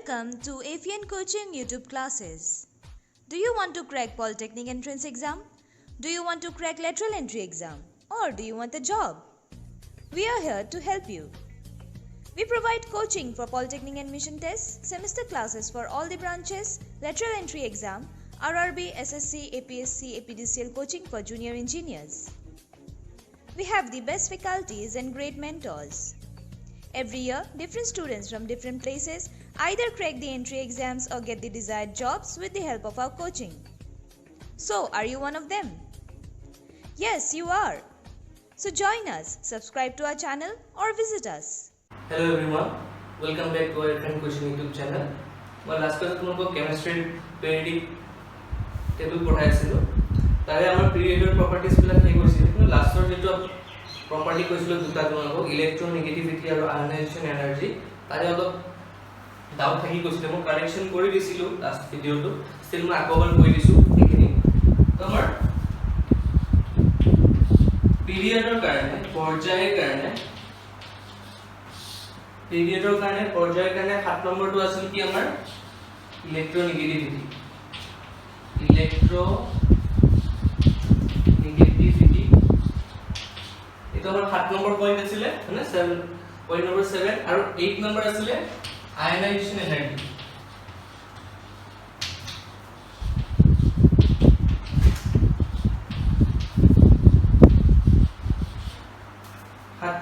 Welcome to AFN Coaching YouTube classes. Do you want to crack Polytechnic entrance exam? Do you want to crack lateral entry exam? Or do you want a job? We are here to help you. We provide coaching for Polytechnic admission tests, semester classes for all the branches, lateral entry exam, RRB, SSC, APSC, APDCL coaching for junior engineers. We have the best faculties and great mentors. Every year, different students from different places either crack the entry exams or get the desired jobs with the help of our coaching. So, are you one of them? Yes, you are. So join us, subscribe to our channel or visit us. Hello everyone, welcome back to our AFN Coaching YouTube channel. मैं last class में आपको chemistry periodic table पढ़ाया था। तारे हमारे periodic properties के लिए क्या कोई चीज़ है? Last year जो property कोई चीज़ दूसरा जो ना वो electronegativity और ionization energy तारे वालों doubt है कि कुछ तो मैं correction कोई भी सिलो last video तो still मैं आपको बन कोई भी सु ठीक है। तो हमारे period करने पर्याय करने period करने पर्याय करने 7 नंबर तो असल की हमारे electronegativity ये तो हमारे 7 नंबर पॉइंट असिले है ना 7 पॉइंट नंबर 7 और 8 नंबर असिले आयनाइजेशन एनर्जी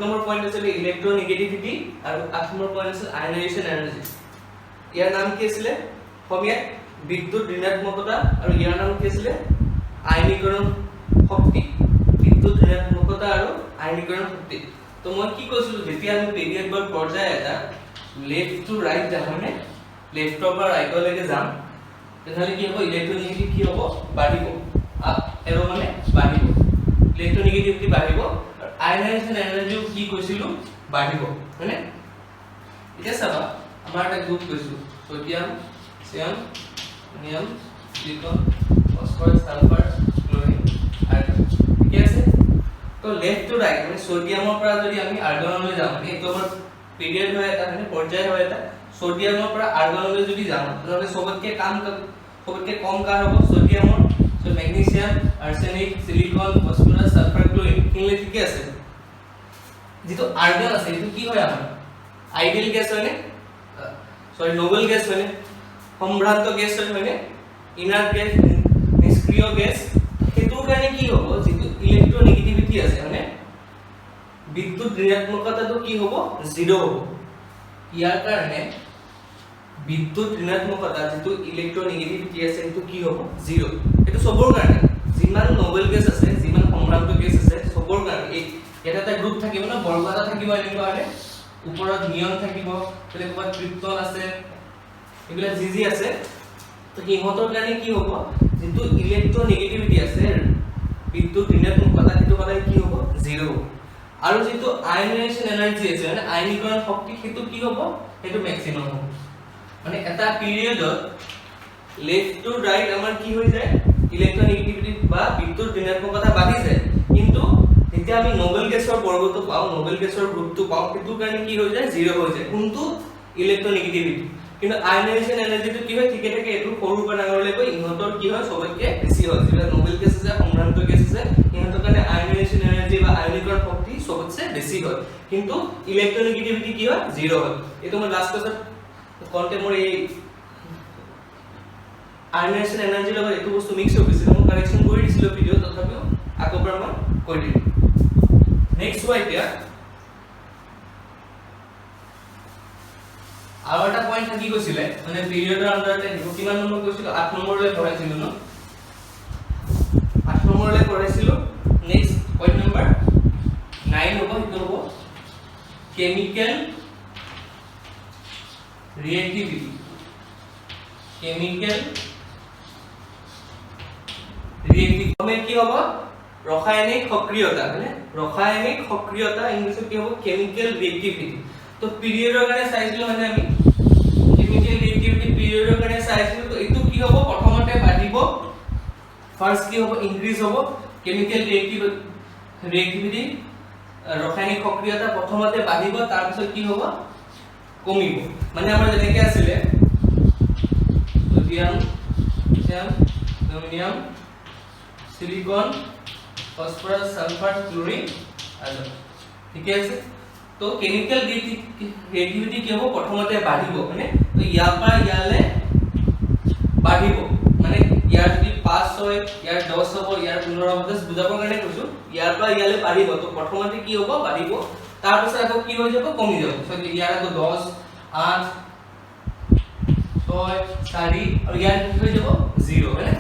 नंबर पॉइंट আছে ইলেক্ট্রোনেগেটিভিটি আর 8 নম্বর পয়েন্ট আছে আয়নাইজেশন এনার্জি ইয়ার নাম কি আছিল ফমিয়া বিদ্যুৎ ঋণাত্মকতা আর ইয়ার নাম কি আছিল আয়নীকরণ শক্তি বিদ্যুৎ ঋণাত্মকতা আর আয়নীকরণ শক্তি তো মই কি কৈছিল যেতিয়া আমি পিৰিয়ড বা পৰ্যায় এটা লেফট টু ৰাইট যামনে লেফটৰ পৰা ৰাইটলৈকে যাম তেতিয়াহলে কি হ'ব ইলেক্ট্ৰোনেগেটিভ কি হ'ব বাঢ়িব আপ এৰো মানে বাঢ়িব ইলেক্ট্ৰোনেগেটিভিটি বাঢ়িব आयनाइजेशन एनर्जी की কৈছিলো বাঢ়িব মানে এটা চাবা আমাৰ এটা গ্ৰুপ কৈছো সোডিয়াম সিয়াম নিয়ম সিলিকন ফসফৰাস সালফাৰ ক্লোৰিন আৰ্গন ঠিক আছে তো লেফট টু ৰাইট মানে সোডিয়ামৰ পৰা যদি আমি আৰ্গনলৈ যাম মানে এইটো আমাৰ পিৰিয়ড হয় এটা মানে পৰ্যায় হয় এটা সোডিয়ামৰ পৰা আৰ্গনলৈ যদি যাম তাহলে সবতকে কম কাৰ হ'ব সোডিয়ামৰ So magnesium, arsenic, silicon, phosphorus, sulfur, chlorine কিনলে ঠিক আছে যেটো আর্গন আছে এটো কি হয় আমাৰ আইডিয়াল গ্যাস হয় নে সৰি নোবেল গ্যাস হয় নে সম্ভ্ৰান্ত গ্যাস হয় নে ইনাৰ্ট গ্যাস নিষ্ক্ৰিয় গ্যাস হেতু কাৰণে কি হ'ব যেটো ইলেক্ট্ৰোনেগেটিভিটি আছে মানে বিদ্যুৎ ঋণাত্মকতাটো কি হ'ব 0 হ'ব ইয়াৰ কাৰণে বিদ্যুৎ ঋণাত্মকতা যেটো ইলেক্ট্ৰোনেগেটিভিটি আছে এটো কি হ'ব 0 এটো সবৰ কাৰণে যিমান নোবেল গ্যাস আছে যিমান সম্ভ্ৰান্ত গ্যাস আছে সবৰ কাৰণে এই এটা এটা গ্ৰুপ থাকিব না বৰ্গ এটা থাকিব এনেকুৱা আছে ওপৰত নিয়ন থাকিব তেলে ক'বা ক্ৰিপ্টন আছে এগুলা জিজি আছে তো হিমতৰ কাৰণে কি হ'ব যেটো ইলেক্ট্ৰোনেগেটিভিটি আছে বিদ্যুৎ ঋণাত্মকতা সেইটো হ'লে কি হ'ব 0 আৰু যেটো আয়নাইজেশন এনাৰ্জি আছে মানে আয়নীকৰণ শক্তি সেইটো কি হ'ব সেইটো ম্যাক্সিমাম হ'ব মানে এটা পিৰিয়ডত লেফট টু ৰাইট আমাৰ কি হৈ যায় ইলেক্ট্ৰোনেগেটিভিটি বা বিদ্যুৎ ঋণাত্মকতা বাঢ়ি যায় কিন্তু যেতিয়া আমি নোবেল গ্যাসৰ বৰ্গটো পাও নোবেল গ্যাসৰ গ্ৰুপটো পাও সেইটো কাৰণে কি হৈ যায় 0 হৈ যায় কোনটো ইলেক্ট্ৰোনেগেটিভিটি কিন্তু আয়নাইজেশন এনাৰ্জিটো কি হয় ঠিকে থাকে এটো সৰু পৰা ডাঙৰলৈ গৈ ইহঁতৰ কি হয় সবতকে বেছি হয় যেটা নোবেল গ্যাস আছে সম্ভ্ৰান্ত গ্যাস আছে ইহঁতৰ কাৰণে আয়নাইজেশন এনাৰ্জি বা আয়নীকৰণ শক্তি সবতছে বেছি হয় কিন্তু ইলেক্ট্ৰোনেগেটিভিটি কি হয় 0 হয় এটো মই লাষ্ট ক্লাছত কন্টেম্পোৰাৰী আয়নাইজেশন এনাৰ্জি লগত এটো বস্তু মিক্স হৈ গৈছিল মই কাৰেকচন কৰি দিছিল ভিডিও তথাপিও আকৌ পৰা মই কৈ দিম নেক্সট হয় এতিয়া আৰু এটা পইণ্ট থাকি গৈছিলে মানে পিৰিয়ডৰ আন্ডাৰতে কিমান নম্বৰ কৈছিল 8 নম্বৰলৈ পঢ়াইছিল ন 8 নম্বৰলৈ পঢ়াইছিল নেক্সট পইণ্ট নম্বৰ 9 হ'ব সেইটো হ'ব কেমিক্যাল রিঅ্যাক্টিভিটি কেমিক্যাল রিঅ্যাক্টিভ মানে কি হ'ব রাসায়নিক সক্রিয়তা মানে রাসায়নিক সক্রিয়তা ইংলিশত কি হ'ব কেমিক্যাল রিঅ্যাক্টিভিটি তো পিৰিয়ডৰ কাৰণে চাইছিলো মানে আমি কেমিক্যাল ৰিঅ্যাক্টিভিটি পিৰিয়ডৰ কাৰণে চাইছিলো তো এটো কি হ'ব প্ৰথমতে বাঢ়িব ফাৰ্স্ট কি হ'ব ইনক্ৰিজ হ'ব কেমিক্যাল ৰিঅ্যাক্টিভিটি ৰাসায়নিক সক্ৰিয়তা প্ৰথমতে বাঢ়িব তাৰ পিছত কি হ'ব কমিব মানে আমাৰ যেনেকৈ আছিল সোডিয়াম সিলিকন ফসফৰাস সালফাৰ ক্লোৰিন আজন ঠিক আছে তো কেমিক্যাল ৰিয়েক্টিভিটি কি হ'ব প্ৰথমতে বাঢ়িব মানে তো ইয়াৰ পৰা ইয়ালে বাঢ়িব মানে ইয়াৰ যদি 5 হয় ইয়াৰ 10 হ'ব ইয়াৰ 15 হ'ব জাস্ট বুজাবৰ কাৰণে কৈছো ইয়াৰ পৰা ইয়ালে বাঢ়িব তো প্ৰথমতে কি হ'ব বাঢ়িব তাৰ পিছত আকৌ কি হৈ যাব কমি যাব সো ইয়াৰ আকৌ 10 8 6 4 আৰু ইয়াৰ কি হৈ যাব 0 মানে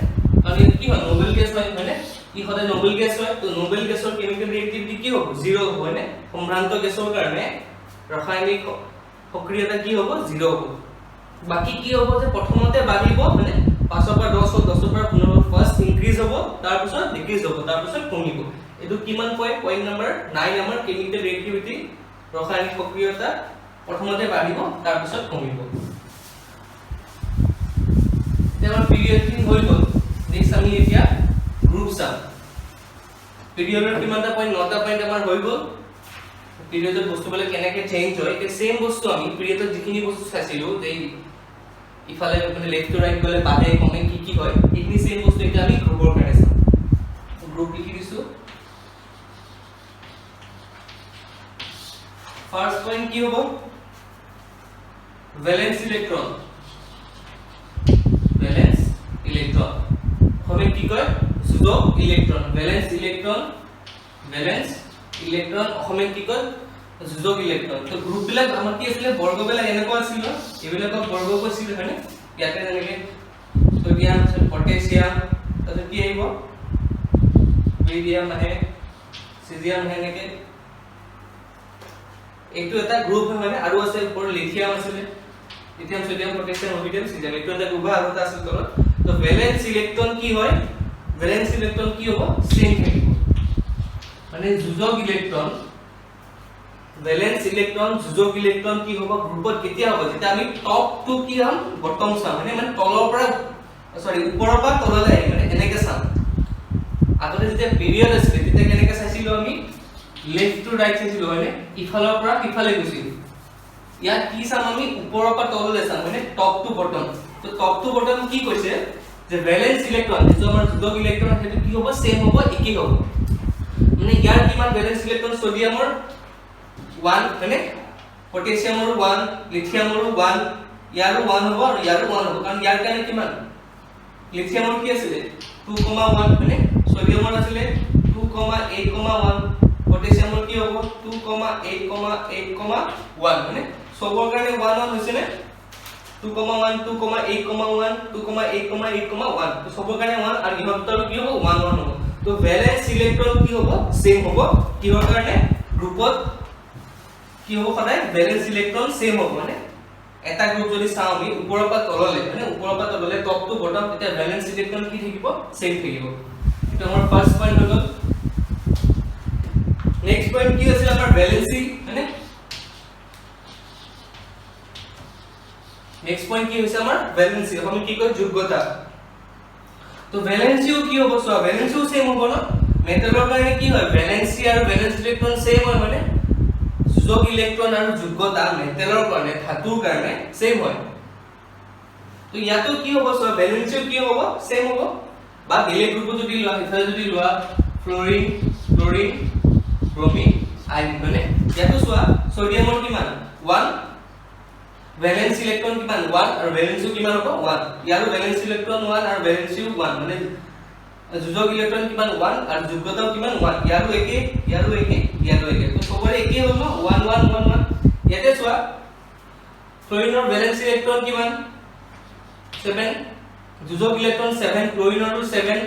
কাৰণ এই কি হয় নোবেল গেছ হয় মানে ই হতে নোবেল গেছ হয় তো নোবেল গেছৰ কেমিক্যাল ৰিয়েক্টিভিটি কি হ'ব 0 হ'ব মানে সম্ভ্ৰান্ত গেছৰ কাৰণে ৰাসায়নিক সক্ৰিয়তা কি হ'ব 0 হ'ব বাকি কি হ'ব যে প্ৰথমতে বাঢ়িব মানে 5 পৰা 10 10 পৰা 15 ফাৰ্স্ট ইনক্ৰিজ হ'ব তাৰ পিছত ডিক্ৰিজ হ'ব তাৰ পিছত কমিব এটো কিমান পইণ্ট নম্বৰ 9 আমাৰ কেমিক্যাল ৰিয়েক্টিভিটি ৰাসায়নিক সক্ৰিয়তা প্ৰথমতে বাঢ়িব তাৰ পিছত কমিব তেমৰ পিৰিয়ড হৈ গ'ল নেক্সট আমি এতিয়া গ্ৰুপ চাম পিৰিয়ডৰ কিমানটা পইণ্ট 9টা পইণ্ট আমাৰ হৈ গ'ল পিৰিয়ডৰ বস্তুবিলাক কেনেকৈ চেঞ্জ হয় তে সেম বস্তু আমি পিৰিয়ডৰ যিখিনি বস্তু চাইছিলো যে ইফালে মানে লেফট টু ৰাইট গলে বাঢ়ে কমে কি হয় এইখিনি সেম বস্তু এটা আমি গ্ৰুপৰ কাৰণে চাম গ্ৰুপ লিখি দিছো ফাৰ্স্ট পইণ্ট কি হ'ব ভ্যালেন্স ইলেক্ট্ৰন হবে কি কয় সুযোগ ইলেক্ট্ৰন ভ্যালেন্স ইলেক্ট্ৰন হবে কি কয় সুযোগ ইলেক্ট্ৰন তো গ্ৰুপ বিলাক আমাৰ কি আছিল বৰ্গ বিলাক এনেকুৱা আছিল এবিলাকক বৰ্গ কৈছিল মানে ইয়াতে যেনেকে সোডিয়াম পটাছিয়াম তাতে কি আহিব বেৰিয়াম আহে সিজিয়াম আহে নেকি এইটো এটা গ্ৰুপ হয় মানে আৰু আছে ওপৰ লিথিয়াম আছিল lithium sodium potassium oxygen caesium এইটো এটা গ্ৰুপ আৰু এটা আছিল তলত তো ভ্যালেন্স ইলেক্ট্রন কি হয় ভ্যালেন্স ইলেক্ট্রন কি হ'ব সেম থাকিব মানে যোজক ইলেক্ট্রন ভ্যালেন্স ইলেক্ট্রন যোজক ইলেক্ট্রন কি হ'ব গ্ৰুপত কেতিয়া হ'ব যেটা আমি টপ টু কি হম বটম চাম মানে তলৰ পৰা সৰি ওপৰৰ পৰা তললৈ মানে এনেকৈ চাম আগতে যেতিয়া পিৰিয়ড আছিল তেতিয়া কেনেকৈ চাইছিলো আমি লেফট টু ৰাইট চাইছিলো মানে ইফালৰ পৰা ইফালে গৈছিল ইয়াত কি চাম আমি ওপৰৰ পৰা তললৈ চাম মানে টপ টু বটম তো টপ টু বটম কি কৈছে যে ভ্যালেন্স ইলেক্ট্রন যে আমাৰ যোজক ইলেক্ট্রন হেতু কি হ'ব সেম হ'ব একেই হ'ব মানে ইয়াৰ কিমান ভ্যালেন্স ইলেক্ট্ৰন সোডিয়ামৰ 1 মানে পটাছিয়ামৰ 1 লিথিয়ামৰ 1 ইয়াৰো 1 হ'ব আৰু ইয়াৰো 1 হ'ব কাৰণ ইয়াৰ কাৰণে কিমান লিথিয়ামৰ কি আছিল 2,1 মানে সোডিয়ামৰ আছিল 2,8,1 পটাছিয়ামৰ কি হ'ব 2,8,8,1 মানে সবৰ কাৰণে 1 হৈছে নে 2,1 2,8,1 2,8,8,1 তো সবৰ কাৰণে 1 আৰু ইহঁতৰ কি হ'ব 1 1 হ'ব তো ভ্যালেন্স ইলেক্ট্ৰন কি হ'ব সেম হ'ব কিহৰ কাৰণে গ্ৰুপত কি হ'ব সদায় ভ্যালেন্স ইলেক্ট্ৰন সেম হ'ব মানে এটা গ্ৰুপ যদি চাও আমি ওপৰৰ পৰা তললৈ মানে ওপৰৰ পৰা তললৈ টপ টু বটম তেতিয়া ভ্যালেন্স ইলেক্ট্ৰন কি থাকিব সেম থাকিব এটা আমাৰ ফাৰ্স্ট পইণ্ট হৈ গ'ল নেক্সট পইণ্ট কি আছিল আমাৰ ভ্যালেন্সি মানে নেক্সট পইণ্ট কি হৈছে আমাৰ ভ্যালেন্সি আমি কি কয় যোগ্যতা তো ভ্যালেন্সিও কি হ'ব সো ভ্যালেন্সিও সেম হ'ব না মেটালৰ কাৰণে কি হয় ভ্যালেন্সি আৰু ভ্যালেন্স ইলেক্ট্ৰন সেম হয় মানে যোজক ইলেক্ট্ৰন আৰু যোগ্যতা মেটালৰ কাৰণে ধাতুৰ কাৰণে সেম হয় তো ইয়াতো কি হ'ব সো ভ্যালেন্সিও কি হ'ব সেম হ'ব বা বেলেগ গ্ৰুপ যদি লোৱা ইফালে যদি লোৱা ফ্লোৰিন ক্লোৰিন ব্ৰোমিন আয়ন মানে ইয়াতো চোৱা সোডিয়ামৰ কিমান 1 ভ্যালেন্স ইলেক্ট্ৰন কিমান 1 আৰু ভ্যালেন্সিও কিমান হ'ব 1 ইয়াৰো ভ্যালেন্স ইলেক্ট্ৰন 1 আৰু ভ্যালেন্সিও 1 মানে যোজক ইলেক্ট্ৰন কিমান 1 আৰু যোগ্যতাও কিমান 1 ইয়াৰো একে ইয়াৰো একে তো সবৰে একে হ'ব 1 1 1 1 ইয়াতে চোৱা ফ্লোৰিনৰ ভ্যালেন্স ইলেক্ট্ৰন কিমান 7 যোজক ইলেক্ট্ৰন 7 ক্লোৰিনৰো 7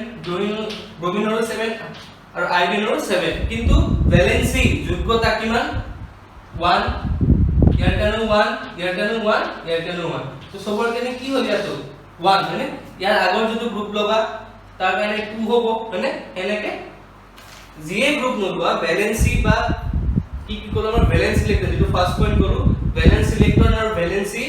ব্ৰোমিনৰো 7 আৰু আয়োডিনৰো 7 কিন্তু ভ্যালেন্সি যোগ্যতা কিমান 1 ইয়াৰ কাৰণে 1 ইয়াৰ কাৰণে 1 ইয়াৰ কাৰণে 1 তো সবৰ কাৰণে কি হ'ল ইয়াতো 1 মানে ইয়াৰ আগৰ যেটো গ্ৰুপ লবা তাৰ কাৰণে 2 হ'ব মানে এনেকে যিয়ে গ্ৰুপ নলবা ভ্যালেন্সি বা কি কলো আমাৰ ভ্যালেন্স ইলেক্ট্ৰন যেটো ফাৰ্স্ট পইণ্ট কৰো ভ্যালেন্স ইলেক্ট্ৰন আৰু ভ্যালেন্সি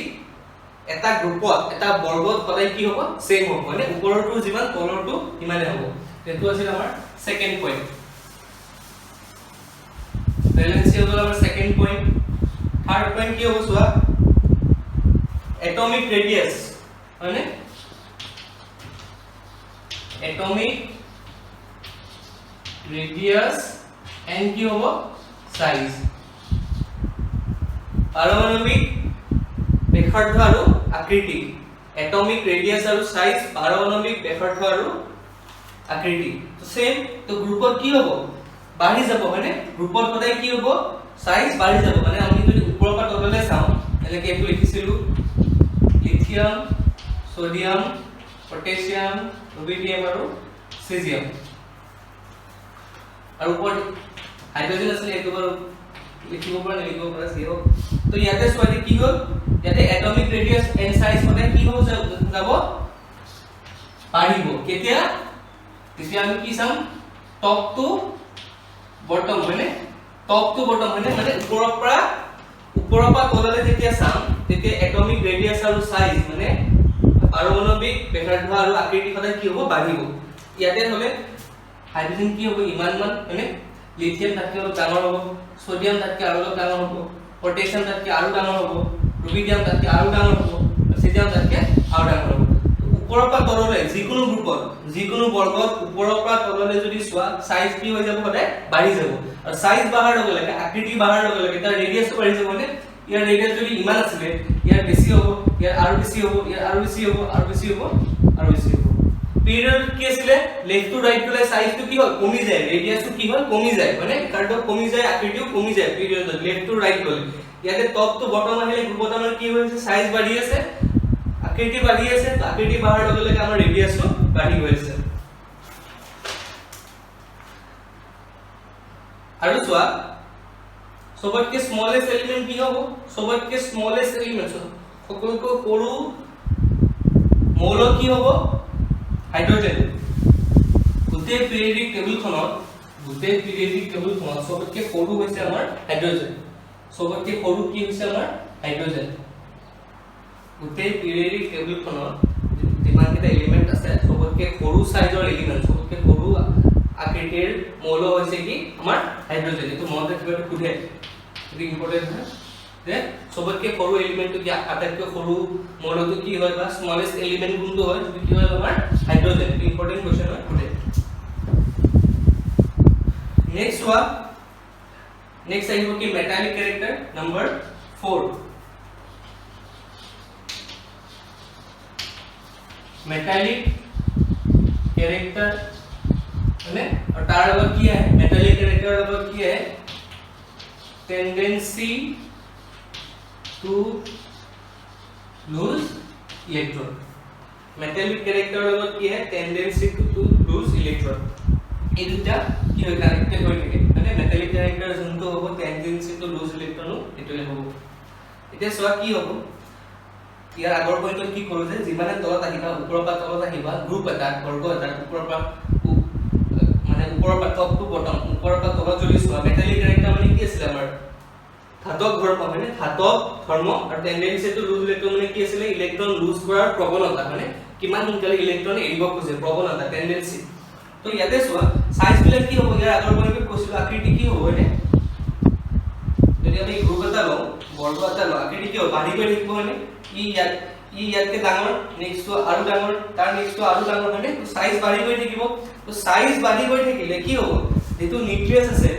এটা গ্ৰুপত এটা বৰ্গত সদায় কি হ'ব সেম হ'ব মানে ওপৰটো যিমান তলৰটো ইমানে হ'ব এটো আছিল আমাৰ সেকেন্ড পইণ্ট ভ্যালেন্সি হ'ল আমাৰ সেকেন্ড পইণ্ট থাৰ্ড পইণ্ট কি হ'ব চোৱা এটমিক ৰেডিয়াস মানে এটমিক ৰেডিয়াস এন্ড কি হ'ব সাইজ পাৰমাণবিক ব্যাসাৰ্ধ আৰু আকৃতি এটমিক ৰেডিয়াস আৰু সাইজ পাৰমাণবিক ব্যাসাৰ্ধ আৰু আকৃতি তো সেম তো গ্ৰুপত কি হ'ব বাঢ়ি যাব মানে গ্ৰুপত সদায় কি হ'ব সাইজ বাঢ়ি যাব মানে আমি যদি ওপৰৰ পৰা তললৈ চাওঁ এনেকৈ এইটো লিখিছিলো লিথিয়াম সোডিয়াম পটাছিয়াম ৰুবিডিয়াম আৰু সিজিয়াম আৰু ওপৰত হাইড্ৰোজেন আছে এইটো বাৰু লিখিব পৰা নিলিখিব পৰা সিও তো ইয়াতে সোৱাদি কি হ'ল ইয়াতে এটমিক ৰেডিয়াস এন্ড সাইজ সদায় কি হ'ব যাব বাঢ়িব কেতিয়া তেতিয়া আমি কি চাম টপ টু বটম মানে টপ টু বটম মানে ওপৰৰ পৰা তললৈ যেতিয়া চাম তেতিয়া এটমিক ৰেডিয়াস আৰু সাইজ মানে পাৰমাণবিক ব্যাসাৰ্ধ আৰু আকৃতি সদায় কি হ'ব বাঢ়িব ইয়াতে হলে হাইড্ৰোজেন কি হ'ব ইমান মানে লিথিয়াম তাতকৈ অলপ ডাঙৰ হ'ব সোডিয়াম তাতকৈ আৰু অলপ ডাঙৰ হ'ব পটাছিয়াম তাতকৈ আৰু ডাঙৰ হ'ব ৰুবিডিয়াম তাতকৈ আৰু ডাঙৰ হ'ব সিজিয়াম তাতকৈ আৰু ডাঙৰ হ'ব ওপৰৰ পৰা তললৈ যিকোনো গ্ৰুপত যিকোনো বৰ্গত ওপৰৰ পৰা তললৈ যদি চোৱা সাইজ কি হৈ যাব সদায় বাঢ়ি যাব আৰু সাইজ বাঢ়াৰ লগে লগে আকৃতি বাঢ়াৰ লগে লগে তাৰ ৰেডিয়াসটো বাঢ়ি যাব মানে ইয়াৰ ৰেডিয়াস যদি ইমান আছিলে ইয়াৰ বেছি হ'ব ইয়াৰ আৰু বেছি হ'ব ইয়াৰ আৰু বেছি হ'ব আৰু বেছি হ'ব আৰু বেছি হ'ব পিৰিয়ড কি আছিলে লেফট টু ৰাইট গলে সাইজটো কি হয় কমি যায় ৰেডিয়াসটো কি হয় কমি যায় মানে কাৰ্ডটো কমি যায় আকৃতিও কমি যায় পিৰিয়ডত লেফট টু ৰাইট গলে ইয়াতে টপ টু বটম আহিলে গ্ৰুপত আমাৰ কি হৈছে সাইজ বাঢ়ি আছে আকৃতি বাঢ়ি আছে তো আকৃতি বাঢ়াৰ লগে লগে আমাৰ ৰেডিয়াসটো বাঢ়ি গৈছে আৰু চোৱা সবতকে স্মলেস্ট এলিমেন্ট কি হ'ব সবতকে স্মলেস্ট এলিমেন্ট সকলোতকৈ সৰু মৌল কি হ'ব হাইড্ৰোজেন গোটেই পিৰিয়ডিক টেবুলখনত সবতকে সৰু হৈছে আমাৰ হাইড্ৰোজেন সবতকে সৰু কি হৈছে আমাৰ হাইড্ৰোজেন গোটেই পিৰিয়ডিক টেবুলখনত যিমান কেইটা এলিমেন্ট আছে সবতকে সৰু সাইজৰ এলিমেন্ট সবতকে সৰু আকৃতিৰ মৌল হৈছে কি আমাৰ হাইড্ৰোজেন এটো মনত ৰাখিবলৈ খুদে এটো ইম্পৰ্টেন্ট হয় যে সবতকে সৰু এলিমেন্টটো কি আটাইতকৈ সৰু মৌলটো কি হয় বা স্মলেস্ট এলিমেন্ট কোনটো হয় সেইটো কি হয় আমাৰ হাইড্ৰোজেন এটো ইম্পৰ্টেন্ট কোৱেশ্চন হয় খুদে নেক্সট ওয়ান নেক্সট আহিব কি metallic character number 4 metallic character है और तार लगभग क्या है मेटालिक कैरेक्टर लगभग क्या है tendency to lose electron metallic character लगभग क्या है टेंडेंसी टू लूज इलेक्ट्रॉन এই দুটা কি হয় কানেক্টেড হৈ থাকে মানে মেটালিক ক্যারেক্টার যোনটো হ'ব টেন্ডেন্সি টু লুজ ইলেক্ট্ৰন এটোলে হ'ব এতিয়া সোৱা কি হ'ব ইয়াৰ আগৰ পইণ্টত কি কৰো যে যিমানে তলত আহিবা ওপৰৰ পৰা তলত আহিবা গ্ৰুপ এটা বৰ্গ এটা ওপৰৰ পৰা মানে ওপৰৰ পৰা টপ টু বটম ওপৰৰ পৰা তলত যদি সোৱা মেটালিক ক্যাৰেক্টাৰ মানে কি আছিল আমাৰ ধাতব ধৰ্ম মানে ধাতব ধৰ্ম আৰু টেন্ডেন্সি টু লুজ ইলেক্ট্ৰন মানে কি আছিল ইলেক্ট্ৰন লুজ কৰাৰ প্ৰৱণতা মানে কিমান সোনকালে ইলেক্ট্ৰন এৰিব খোজে প্ৰৱণতা টেন্ডেন্সি তো ইয়াতে সোৱা সাইজ বিলাক কি হ'ব ইয়াৰ আগৰ পইণ্টত কৈছিল আকৃতি কি হ'ব মানে যদি আমি গ্ৰুপ এটা লওঁ বৰ্গ এটা লওঁ আকৃতি কি হ'ব বাঢ়ি গৈ থাকিব মানে ইয়াতকে ডাঙৰ নেক্সট আৰু ডাঙৰ তাৰ নেক্সট আৰু ডাঙৰ মানে তো সাইজ বাঢ়ি গৈ থাকিব তো সাইজ বাঢ়ি গৈ থাকিলে কি হ'ব যেটো নিউক্লিয়াছ আছে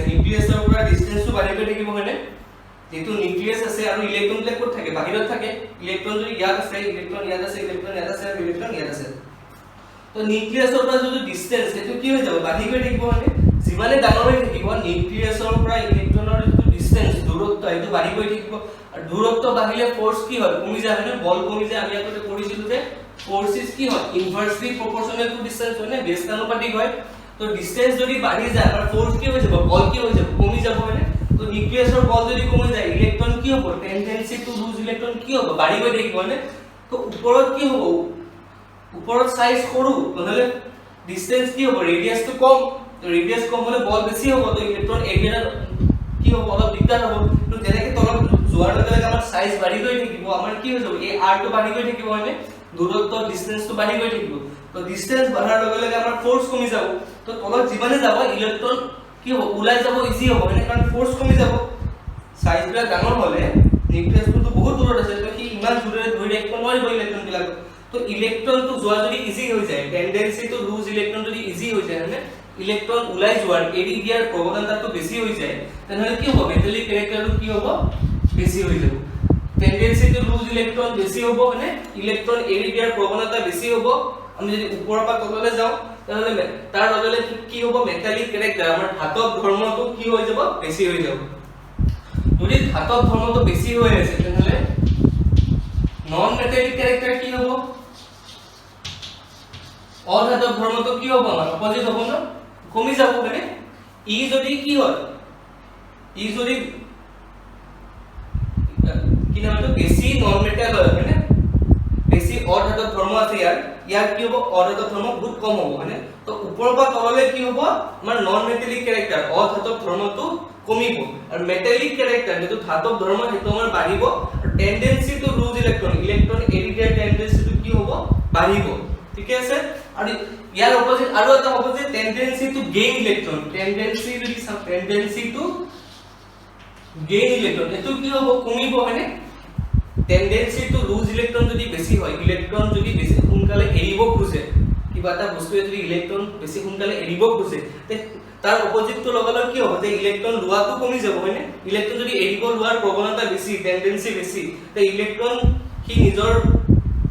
নিউক্লিয়াছৰ পৰা ডিসটেন্সটো বাঢ়ি গৈ থাকিব মানে যেটো নিউক্লিয়াছ আছে আৰু ইলেক্ট্ৰন বিলাক ক'ত থাকে বাহিৰত থাকে ইলেক্ট্ৰন যদি ইয়াত আছে ইলেক্ট্ৰন ইয়াত আছে ইলেক্ট্ৰন ইয়াত আছে ইলেক্ট্ৰন ইয়াত আছে তো নিউক্লিয়াছৰ পৰা যদি ডিসটেন্স এটো কি হৈ যাব বাঢ়ি গৈ থাকিব মানে যিমানে ডাঙৰ হৈ থাকিব নিউক্লিয়াছৰ পৰা ইলেক্ট্ৰনৰ যিটো ডিসটেন্স দূৰত্ব এটো বাঢ়ি গৈ থাকিব আৰু দূৰত্ব বাঢ়িলে ফোর্স কি হয় কমি যায় মানে বল কমি যায় আমি আগতে পঢ়িছিলো যে ফোর্স ইজ কি হয় ইনভার্সলি প্ৰপৰ্চনেল টু ডিসটেন্স মানে ব্যস্তানুপাতিক হয় তো ডিসটেন্স যদি বাঢ়ি যায় আর ফোর্স কি হৈ যাব বল কি হৈ যাব কমি যাব মানে তো নিউক্লিয়াছৰ বল যদি কমি যায় ইলেক্ট্ৰন কি হ'ব টেন্ডেন্সি টু লুজ ইলেক্ট্ৰন কি হ'ব বাঢ়ি গৈ থাকিব মানে তো ওপৰত কি হ'ব ওপৰত সাইজ সৰু নহলে ডিসটেন্স কি হ'ব ৰেডিয়াসটো কম তো ৰেডিয়াস কম হলে বল বেছি হ'ব তো ইলেক্ট্ৰন এৰিয়া কি হ'ব অলপ দিগদাৰ হ'ব তো যেনেকৈ তলত যোৱাৰ লগে লগে আমাৰ সাইজ বাঢ়ি গৈ থাকিব আমাৰ কি হৈ যাব এই r টো বাঢ়ি গৈ থাকিব মানে দূৰত্ব ডিসটেন্সটো বাঢ়ি গৈ থাকিব তো ডিসটেন্স বাঢ়াৰ লগে লগে আমাৰ ফোৰ্স কমি যাব তো তলত যিমানে যাব ইলেক্ট্ৰন কি হ'ব ওলাই যাব ইজি হ'ব মানে কাৰণ ফোৰ্স কমি যাব সাইজ বিলাক ডাঙৰ হলে নিউক্লিয়াছটো বহুত দূৰত আছে তো কি ইমান দূৰে ধৰি ৰাখিব নোৱাৰিব ইলেক্ট্ৰন বিলাক তো ইলেক্ট্ৰনটো যোৱা যদি ইজি হৈ যায়, টেন্ডেন্সি টু লুজ ইলেক্ট্ৰন যদি ইজি হৈ যায় মানে ইলেক্ট্ৰন ওলাই যোৱাৰ এৰি দিয়াৰ প্ৰৱণতাটো বেছি হৈ যায়, তেনেহলে কি হ'ব মেটালিক ক্যাৰেক্টাৰটো কি হ'ব বেছি হৈ যাব। টেন্ডেন্সি টু লুজ ইলেক্ট্ৰন বেছি হ'ব মানে ইলেক্ট্ৰন এৰি দিয়াৰ প্ৰৱণতা বেছি হ'ব। আমি যদি ওপৰৰ পৰা তললৈ যাওঁ তেনেহলে তাৰ লগে কি হ'ব মেটালিক ক্যাৰেক্টাৰ আমাৰ ধাতব ধৰ্মটো কি হৈ যাব বেছি হৈ যাব। যদি ধাতব ধৰ্মটো বেছি হৈ আছে তেনেহলে নন মেটালিক ক্যাৰেক্টাৰ কি হ'ব অধাতব ধৰ্মটো কি হ'ব আমাৰ অপজিট হ'ব ন কমি যাব মানে ই যদি কি হয় ই যদি কি নাম তো বেছি নন মেটাল হয় মানে বেছি অধাতব ধৰ্ম আছে ইয়াৰ কি হ'ব অধাতব ধৰ্ম বহুত কম হ'ব মানে তো ওপৰৰ পৰা তললৈ কি হ'ব আমাৰ নন মেটালিক ক্যাৰেক্টাৰ অধাতব ধৰ্মটো কমিব আৰু মেটালিক ক্যাৰেক্টাৰ যেটো ধাতব ধৰ্ম হেতু আমাৰ বাঢ়িব আৰু টেন্ডেন্সি টু লুজ ইলেক্ট্ৰন এৰি দিয়াৰ টেন্ডেন্সিটো কি হ'ব বাঢ়িব। ঠিক আছে আৰু ইয়াৰ অপজিট আৰু এটা হ'ব যে tendency to gain electron tendency যদি টেন্ডেন্সি টু গেইন ইলেক্ট্ৰন এটো কি হ'ব কমিব মানে টেন্ডেন্সি টু লুজ ইলেক্ট্ৰন যদি বেছি হয় ইলেক্ট্ৰন যদি বেছি সোনকালে এৰিব খোজে কিবা এটা বস্তুৱে যদি ইলেক্ট্ৰন বেছি সোনকালে এৰিব খোজে তে তাৰ অপজিটটো লগালে কি হ'ব যে ইলেক্ট্ৰন লোৱাটো কমি যাব হয়নে ইলেক্ট্ৰন যদি এৰিব লোৱাৰ প্ৰৱণতা বেছি টেন্ডেন্সি বেছি তে ইলেক্ট্ৰন কি নিজৰ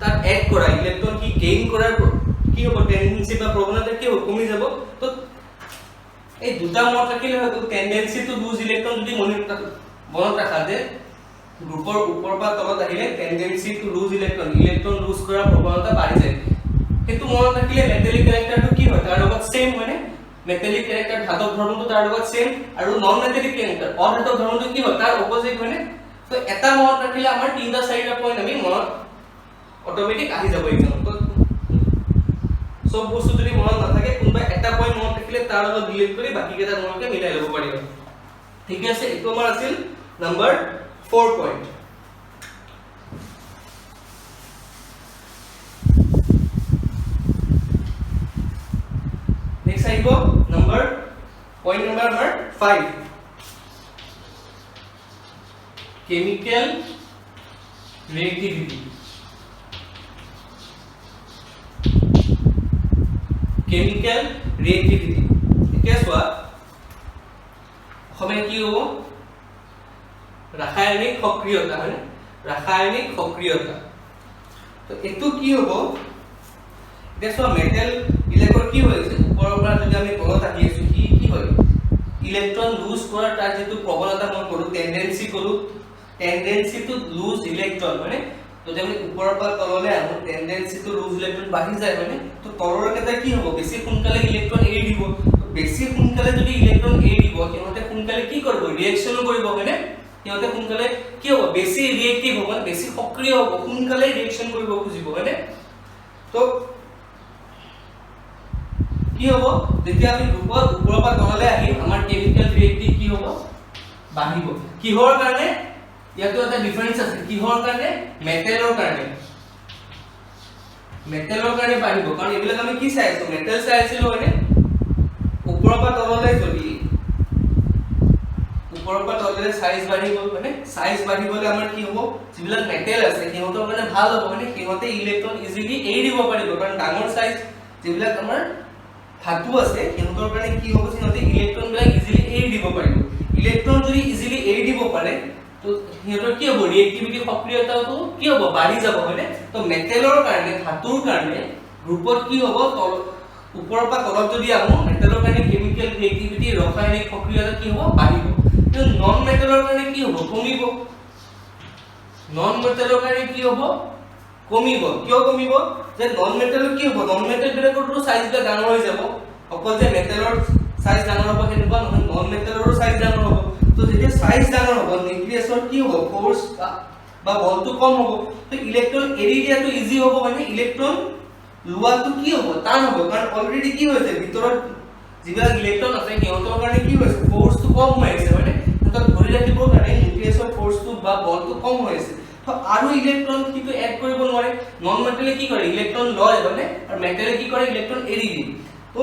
তাত এড কৰা ইলেক্ট্ৰন কি গেইন কৰাৰ কি হ'ব টেন্ডেন্সি বা প্ৰৱণতা কি হ'ব কমি যাব। তো এই দুটা মত ৰাখিলে হয়তো টেন্ডেন্সি টু লুজ ইলেক্ট্ৰন যদি মনত ৰাখা যে গ্ৰুপৰ ওপৰ পৰা তলত আহিলে tendency to lose electron lose কৰাৰ প্ৰৱণতা বাঢ়ি যায় কিন্তু মনত ৰাখিলে মেটালিক ক্যাৰেক্টাৰটো কি হয় তাৰ লগত সেম হয়নে মেটালিক ক্যাৰেক্টাৰ ধাতব ধৰ্মটো তাৰ লগত সেম আৰু নন মেটালিক ক্যাৰেক্টাৰ অধাতব ধৰ্মটো কি হয় তাৰ অপজিট হয়নে। তো এটা মনত ৰাখিলে আমাৰ তিনটা চাৰিটা পইণ্ট আমি মনত অটোমেটিক আহি যাব এক্সামত সব বস্তু যদি মনত নাথাকে কোনবা এটা পইণ্ট মনত ৰাখিলে তাৰ লগত ডিলিট কৰি বাকি কেইটা মনকে মিলাই ল'ব পাৰিব। ঠিক আছে এইটো আমাৰ আছিল নম্বৰ 4 পইণ্ট। নেক্সট আহিব নম্বৰ পইণ্ট নম্বৰ আমাৰ 5 কেমিক্যাল ৰিএক্টিভিটি কেমিক্যাল ৰিএক্টিভিটি এতিয়া চোৱা অসমীয়া কি হ'ব ৰাসায়নিক সক্ৰিয়তা হয় ৰাসায়নিক সক্ৰিয়তা। তো এটো কি হ'ব এতিয়া চোৱা মেটেল বিলাকৰ কি হৈছে ওপৰৰ পৰা যদি আমি তলত আহি আছো কি হয় ইলেক্ট্ৰন লুজ কৰাৰ তাৰ যেটো প্ৰৱণতা মই কৰো টেন্ডেন্সি টু লুজ ইলেক্ট্ৰন মানে তো যদি ওপৰৰ পৰা তললৈ আহো টেন্ডেন্সি টু লুজ ইলেক্ট্ৰন বাঢ়ি যায় মানে তো তলৰ কেইটা কি হ'ব বেছি সোনকালে ইলেক্ট্ৰন এৰি দিব বেছি সোনকালে যদি ইলেক্ট্ৰন এৰি দিব কিহতে সোনকালে কি কৰিব ৰিঅ্যাকশন কৰিব হয়নে কিহতে সোনকালে কি হ'ব বেছি ৰিএক্টিভ হ'ব বেছি সক্ৰিয় হ'ব সোনকালে ৰিঅ্যাকশন কৰিব খুজিব হয়নে। তো কি হ'ব যেতিয়া আমি গ্ৰুপত ওপৰৰ পৰা তললৈ আহিম আমাৰ কেমিক্যাল ৰিএক্টিভ কি হ'ব বাঢ়িব কিহৰ কাৰণে ইয়াতো এটা ডিফাৰেন্স আছে কিহৰ কাৰণে মেটেলৰ কাৰণে বাঢ়িব কাৰণ এইবিলাক আমি কি চাই আছো মেটেল চাই আছিলো হয়নে ওপৰৰ পৰা তললৈ যদি ওপৰৰ পৰা তললৈ সাইজ বাঢ়ি গ'ল মানে সাইজ বাঢ়িবলৈ আমাৰ কি হ'ব যিবিলাক মেটেল আছে সিহঁতৰ কাৰণে ভাল হ'ব মানে সিহঁতে ইলেক্ট্ৰন ইজিলি এৰি দিব পাৰিব কাৰণ ডাঙৰ সাইজ যিবিলাক আমাৰ ধাতু আছে সিহঁতৰ কাৰণে কি হ'ব সিহঁতে ইলেক্ট্ৰন বিলাক ইজিলি এৰি দিব পাৰিব ইলেক্ট্ৰন যদি ইজিলি এৰি দিব পাৰে তো সিহঁতৰ কি হ'ব ৰিএক্টিভিটি সক্ৰিয়তাটো কি হ'ব বাঢ়ি যাব হয়নে। তো মেটেলৰ কাৰণে ধাতুৰ কাৰণে গ্ৰুপত কি হ'ব তল ওপৰৰ পৰা তলত যদি আহো মেটেলৰ কাৰণে কেমিক্যাল ৰিএক্টিভিটি ৰাসায়নিক সক্ৰিয়তা কি হ'ব বাঢ়িব কিন্তু নন মেটেলৰ কাৰণে কি হ'ব কমিব নন মেটেলৰ কাৰণে কি হ'ব কমিব কিয় কমিব যে নন মেটেলৰ কি হ'ব নন মেটেল বিলাকৰটো সাইজটা ডাঙৰ হৈ যাব অকল যে মেটেলৰ সাইজ ডাঙৰ হ'ব হেনেকুৱা নহয় নন মেটেলৰো সাইজ ডাঙৰ হ'ব তো যেতিয়া সাইজ ডাঙৰ হ'ব নিউক্লিয়াছৰ কি হ'ব ফোৰ্স বা বলটো কম হ'ব তো ইলেক্ট্ৰন এৰি দিয়াটো ইজি হ'ব মানে ইলেক্ট্ৰন লোৱাটো কি হ'ব টান হ'ব কাৰণ অলৰেডি কি হৈছে ভিতৰত যিবিলাক ইলেক্ট্ৰন আছে সিহঁতৰ কাৰণে কি হৈছে ফোৰ্সটো কম হৈ আছে মানে তো ধৰি ৰাখিবৰ কাৰণে নিউক্লিয়াছৰ ফোৰ্সটো বা বলটো কম হৈ আছে তো আৰু ইলেক্ট্ৰন কিটো এড কৰিব নোৱাৰে নন মেটেলে কি কৰে ইলেক্ট্ৰন লয় মানে আৰু মেটেলে কি কৰে ইলেক্ট্ৰন এৰি দিয়ে তো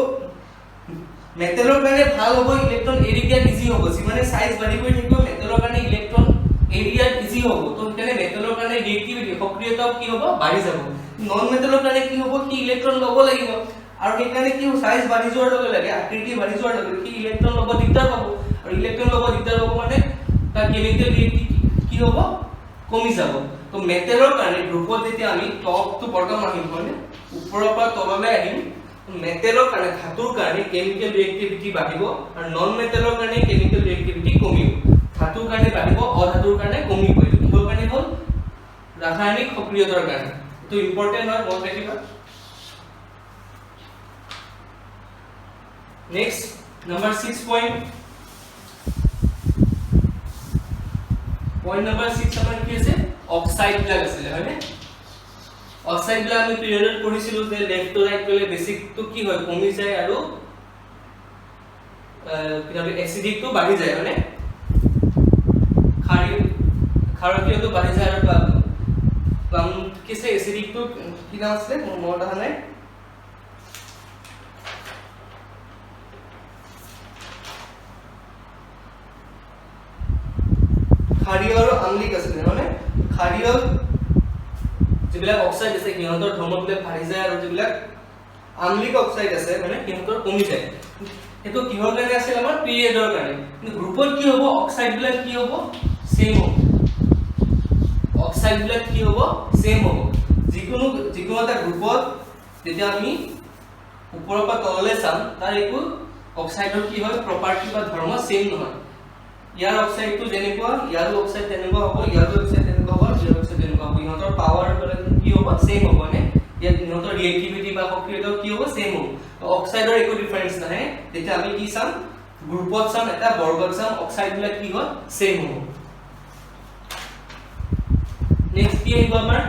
মেটেলৰ কাৰণে ভাল হ'ব ইলেক্ট্ৰন এৰি দিয়া ইজি হ'ব যিমানে সাইজ বাঢ়ি গৈ থাকিব মেটেলৰ কাৰণে ইলেক্ট্ৰন এৰিয়া ইজি হ'ব তো সেইকাৰণে মেটেলৰ কাৰণে ৰিএক্টিভিটি সক্ৰিয়তা কি হ'ব বাঢ়ি যাব নন মেটালৰ কাৰণে কি হ'ব কি ইলেক্ট্ৰন ল'ব লাগিব আৰু সেই কাৰণে কি সাইজ বাঢ়ি যোৱাৰ লগে লগে আকৃতি বাঢ়ি যোৱাৰ লগে কি ইলেক্ট্ৰন ল'ব দিগদাৰ পাব আৰু ইলেক্ট্ৰন ল'ব দিগদাৰ পাব মানে তাৰ কেমিকেল কি হ'ব কমি যাব তো মেটেলৰ কাৰণে গ্ৰুপত যেতিয়া আমি টপ টু বটম আহিম মানে ওপৰৰ পৰা তললৈ আহিম মেটেলৰ কাৰণে ধাতুৰ কাৰণে কেমিকেল ৰিএক্টিভিটি বাঢ়িব আৰু নন মেটেলৰ কাৰণে কেমিকেল ৰিএক্টিভিটি কমিব ধাতুৰ কাৰণে বাঢ়িব অধাতুৰ কাৰণে কমিব এইটো কিহৰ কাৰণে হ'ল ৰাসায়নিক সক্ৰিয়তাৰ কাৰণে এইটো ইম্পৰ্টেন্ট হয় মনত ৰাখিবা নেক্সট নাম্বাৰ 6 পইণ্ট নাম্বাৰ 6 আমাৰ কি আছে অক্সাইড বিলাক আছে হয়নে অক্সাইড বিলাক আমি পিৰিয়ডত পঢ়িছিলো যে লেফট টু ৰাইট গলে বেসিক তো কি হয় কমি যায় আৰু কিভাবে এসিডিক তো বাঢ়ি যায় হয়নে ক্ষাৰকীয়টো বাঢ়ি যায় আৰু প্লাম কিছে এসিডিক তো কি নাম আছে মোৰ মনত অহা নাই ক্ষাৰীয় আৰু আম্লিক আছে মানে ক্ষাৰীয় যিবিলাক অক্সাইড আছে সিহঁতৰ ধৰ্মবিলাক বাঢ়ি যায় আৰু যিবিলাক আম্লিক অক্সাইড আছে মানে সিহঁতৰ কমি যায় এটো কিহৰ কাৰণে আছে আমাৰ পিৰিয়ডৰ কাৰণে কিন্তু গ্ৰুপত কি হ'ব অক্সাইড বিলাক কি হ'ব সেম হ'ব অক্সাইড বিলাক কি হ'ব সেম হ'ব যিকোনো এটা গ্ৰুপত যেতিয়া আমি ওপৰৰ পৰা তললৈ চাম তাৰ একো অক্সাইডৰ কি হয় প্ৰপাৰ্টি বা ধৰ্ম সেম নহয় ইয়াৰ অক্সাইডটো যেনেকুৱা ইয়াৰ অক্সাইড তেনেকুৱা হ'ব ইয়াৰ অক্সাইড তেনেকুৱা হ'ব ইয়াৰ অক্সাইড তেনেকুৱা হ'ব ইহঁতৰ পাৱাৰ কি হ'ব সেম হ'ব মানে ইয়াৰ ইহঁতৰ ৰিএক্টিভিটি বা সক্ৰিয়তা কি হ'ব সেম হ'ব অক্সাইডৰ একো ডিফাৰেন্স নাই তেতিয়া আমি কি চাম গ্ৰুপত চাম এটা বৰ্গত চাম অক্সাইড বিলাক কি হয় সেম হ'ব নেক্সট কি আহিব আমাৰ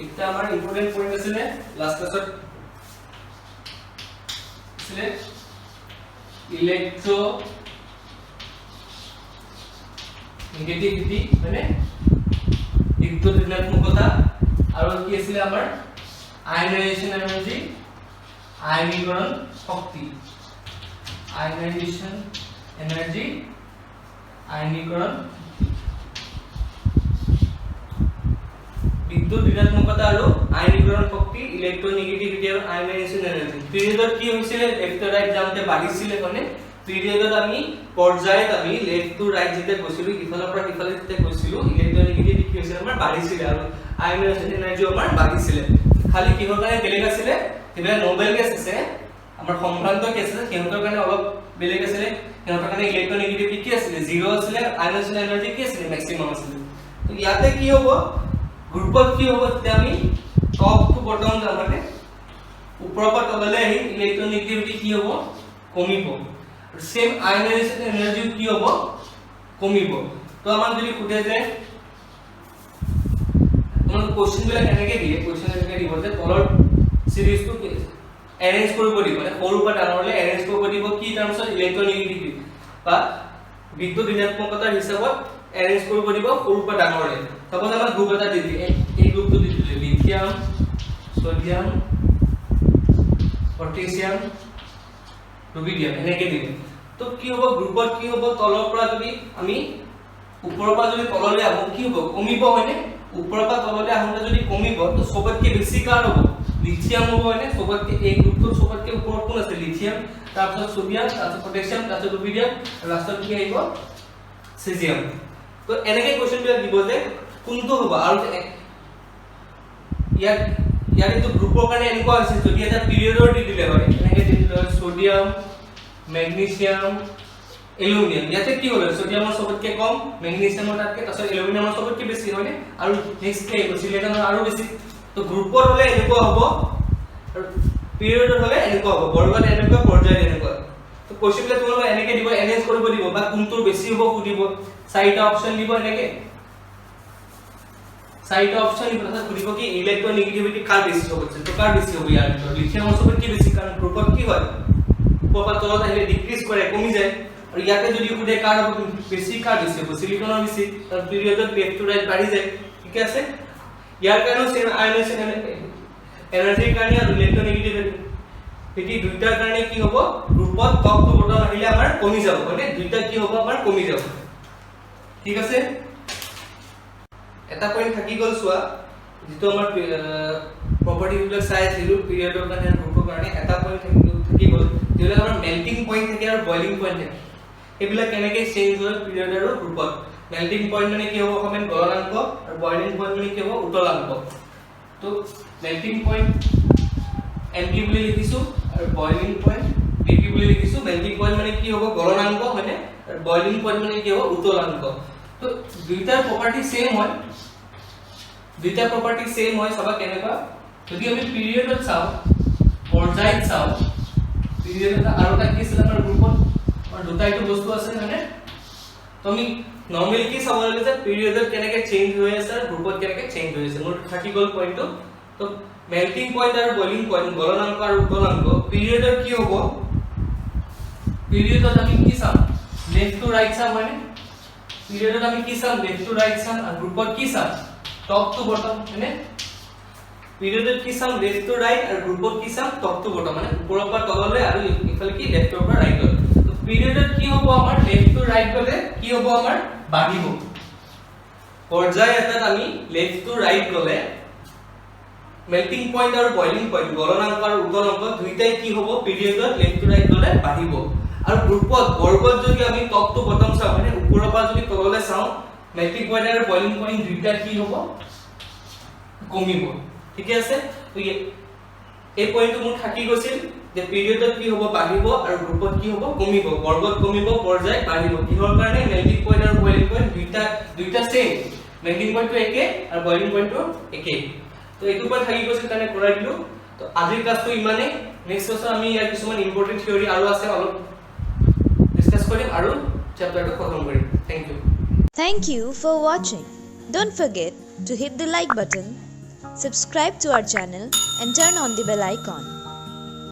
এটা আমাৰ ইম্পৰ্টেন্ট পইণ্ট আছিল লাষ্ট ক্লাছত আছিল ইলেক্ট্ৰো নেগেটিভিটি মানে বিদ্যুৎ ঋণাত্মকতা আৰু কি আছিল আমাৰ আয়নাইজেশন এনাৰ্জি আয়নীকৰণ শক্তি আয়নাইজেশন এনাৰ্জি আয়নীকৰণ বিদ্যুৎ ঋণাত্মকতা আৰু আয়নীকৰণ শক্তি ইলেক্ট্ৰোনেগেটিভিটি আৰু আয়নাইজেশন এনাৰ্জি পিৰিয়ডত কি হৈছিল লেফট টু ৰাইট যাওঁতে বাঢ়িছিল মানে পিৰিয়ডত আমি পৰ্যায়ত আমি লেফট টু ৰাইট যেতিয়া গৈছিলো ইফালৰ পৰা ইফালে যেতিয়া গৈছিলো ইলেক্ট্ৰোনেগেটিভিটি কি হৈছিল আমাৰ বাঢ়িছিল আৰু আয়নাইজেশন এনাৰ্জি আমাৰ বাঢ়িছিল খালি কিহৰ কাৰণে বেলেগ আছিল কিবা নোবেল গেছ আছে আমাৰ সম্ভ্ৰান্ত কেছ আছে সিহঁতৰ কাৰণে অলপ বেলেগ আছিল সিহঁতৰ কাৰণে ইলেক্ট্ৰোনেগেটিভিটি কি আছিল 0 আছিল আয়নাইজেশন এনাৰ্জি কি আছিল ম্যাক্সিমাম আছিল তো ইয়াতে কি হ'ব গ্ৰুপত কি হ'ব তেতিয়া আমি টপ টু বটম যাম মানে ওপৰৰ পৰা তললৈ আহি ইলেক্ট্ৰোনেগেটিভিটি কি হ'ব কমিব আৰু সেম আয়নাইজেশন এনার্জি কি হ'ব কমিব তো আমাক যদি খুঁজে যে তোমাক কোশ্চেন বিলাক এনেকৈ দিয়ে কোশ্চেন এনেকৈ দিব যে তলৰ সিৰিজটো এৰেঞ্জ কৰিব দিব মানে সৰুৰ পৰা ডাঙৰলৈ এৰেঞ্জ কৰিব দিব কি টাৰ্মছত ইলেক্ট্ৰোনেগেটিভিটি বা বিদ্যুৎ ঋণাত্মকতাৰ হিচাপত এৰেঞ্জ কৰিব দিব সৰুৰ পৰা ডাঙৰলৈ সাপোজ আমাৰ গ্ৰুপ এটা দি দিয়ে এই গ্ৰুপটো দি দিলে লিথিয়াম সোডিয়াম পটাছিয়াম ৰুবিডিয়াম এনেকৈ দিলে তো কি হ'ব গ্ৰুপত কি হ'ব তলৰ পৰা যদি আমি ওপৰৰ পৰা যদি তললৈ আহো কি হ'ব কমিব হয়নে ওপৰৰ পৰা তললৈ আহোঁতে যদি কমিব তো সবতকৈ বেছি কাৰ হ'ব লিথিয়াম হ'ব হয়নে সবতকৈ এই গ্ৰুপটোৰ সবতকৈ ওপৰত কোন আছে লিথিয়াম তাৰপিছত সোডিয়াম তাৰপিছত পটাছিয়াম তাৰপিছত ৰুবিডিয়াম লাষ্টত কি আহিব চেজিয়াম তো এনেকৈ কোৱেশ্চন বিলাক দিব যে কোনটো হ'ব আৰু ইয়াৰ এইটো গ্ৰুপৰ কাৰণে এনেকুৱা হৈছে যদি এটা পিৰিয়ডৰ দি দিলে হয় এনেকৈ দি দিলে হয় সোডিয়াম মেগনেছিয়াম এলুমিনিয়াম ইয়াতে কি হ'ল সোডিয়ামৰ সবতকৈ কম মেগনেছিয়ামৰ তাতকৈ তাৰপিছত এলুমিনিয়ামৰ সবতকৈ বেছি হয়নে আৰু নেক্সট কি আহিব সিলিকনৰ আৰু বেছি তো গ্ৰুপৰ হ'লে এনেকুৱা হ'ব আৰু পিৰিয়ডৰ হ'লে এনেকুৱা হ'ব বৰ্গত এনেকুৱা পৰ্যায়ত এনেকুৱা তো কোৱেশ্চন বিলাক তোমালোকে এনেকৈ দিব এৰেঞ্জ কৰিব দিব বা কোনটোৰ বেছি হ'ব সুধিব চাৰিটা অপচন দিব এনেকৈ চাৰিটা অপচন দিব তাত সুধিব কি ইলেক্ট্ৰোনেগেটিভিটি কাৰ বেছি হ'ব তো কাৰ বেছি হ'ব ইয়াৰ ভিতৰত লিথিয়ামৰ সবতকৈ বেছি কাৰণ গ্ৰুপত কি হয় ওপৰৰ পৰা তলত আহিলে ডিক্ৰিজ কৰে কমি যায় আৰু ইয়াতে যদি সুধে কাৰ হ'ব বেছি কাৰ বেছি হ'ব সিলিকনৰ বেছি তাৰ পিৰিয়ডত লেফট টু ৰাইট বাঢ়ি যায় ঠিক আছে ইয়াৰ কাৰণেও সেম আয়নাইজেশন এনাৰ্জিৰ কাৰণে আৰু ইলেক্ট্ৰোনেগেটিভিটি দুইটাৰ কাৰণে কি হ'ব গ্ৰুপত টপ টু বটম আহিলে আমাৰ কমি যাব মানে দুইটা কি হ'ব আমাৰ কমি যাব ঠিক আছে এটা পইণ্ট থাকি গ'ল চোৱা যেটো আমাৰ প্ৰপাৰ্টি বিলাক চাই আছিল পিৰিয়ডৰ কাৰণে গ্ৰুপৰ কাৰণে এটা পইণ্ট থাকি গ'ল যেটা আমাৰ মেল্টিং পইণ্ট থাকে আৰু বইলিং পইণ্ট থাকে এইবিলাক কেনেকৈ চেঞ্জ হয় পিৰিয়ড আৰু গ্ৰুপত মেল্টিং পইণ্ট মানে কি হ'ব অসমীয়াত গলনাংক আৰু বইলিং পইণ্ট মানে কি হ'ব উতলাংক তো মেল্টিং পইণ্ট এমটি বুলি লিখিছো আৰু বইলিং পইণ্ট বিপি বুলি লিখিছো মেল্টিং পইণ্ট মানে কি হ'ব গলনাংক মানে আৰু বইলিং পইণ্ট মানে কি হ'ব উতলাংক তো দুইটাৰ প্ৰপাৰ্টি সেম হয় দুইটা প্ৰপাৰ্টি সেম হয় সবা কেনেকুৱা যদি আমি পিৰিয়ডত চাও পৰ্যায়ত চাও পিৰিয়ডত আৰু এটা কি আছিল আমাৰ গ্ৰুপত আৰু দুটাইটো বস্তু আছে মানে তো আমি নৰ্মালি কি চাব লাগে যে পিৰিয়ডত কেনেকৈ চেঞ্জ হৈ আছে আৰু গ্ৰুপত কেনেকৈ চেঞ্জ হৈ আছে মোৰ থাকি গ'ল পইণ্টটো তো মেল্টিং পইণ্ট আৰু বইলিং পইণ্ট গলনাংক আৰু উতলাংক পিৰিয়ডৰ কি হ'ব পিৰিয়ডত আমি কি চাম লেফট টু ৰাইট চাম মানে পিৰিয়ডত আমি কি চাম লেফট টু ৰাইট চাম আৰু গ্ৰুপত কি চাম টপ টু বটম মানে পিৰিয়ডত কি চাম লেফট টু ৰাইট আৰু গ্ৰুপত কি চাম টপ টু বটম মানে ওপৰৰ পৰা তললৈ আৰু ইফালে কি লেফটৰ পৰা ৰাইটলৈ তো পিৰিয়ডত কি হ'ব আমাৰ লেফট টু ৰাইট গলে কি হ'ব আমাৰ বাঢ়িব পৰ্যায় এটাত আমি লেফট টু ৰাইট গলে মেল্টিং পইণ্ট আৰু বইলিং পইণ্ট গলনাংক আৰু উতলাংক দুইটাই কি হ'ব পিৰিয়ডত লেফট টু ৰাইট গলে বাঢ়িব আৰু গ্ৰুপত বৰ্গত যদি আমি টপ টু বটম চাওঁ মানে ওপৰৰ পৰা যদি তললৈ চাওঁ মেল্টিং পইণ্ট আৰু বইলিং পইণ্ট দুইটা কি হ'ব কমিব ঠিক আছে তো এই পইণ্টটো মোৰ থাকি গৈছিল যে পিৰিয়ডত কি হ'ব বাঢ়িব আৰু গ্ৰুপত কি হ'ব কমিব বৰ্গত কমিব পৰ্যায় বাঢ়িব কিহৰ কাৰণে মেল্টিং পইণ্ট আৰু বইলিং পইণ্ট দুইটা সেম মেল্টিং পইণ্টটো একে আৰু বইলিং পইণ্টটো একে তো এইটো পইণ্ট থাকি গৈছিল কাৰণে কৰাই দিলো তো আজিৰ ক্লাছটো ইমানেই নেক্সট ক্লাছত আমি ইয়াৰ কিছুমান ইম্পৰ্টেণ্ট থিওৰি আৰু আছে অলপ ডিসকাস কৰিম আৰু চেপ্টাৰটো খতম কৰিম thank you Thank you for watching. Don't forget to hit the like button, subscribe to our channel and turn on the bell icon.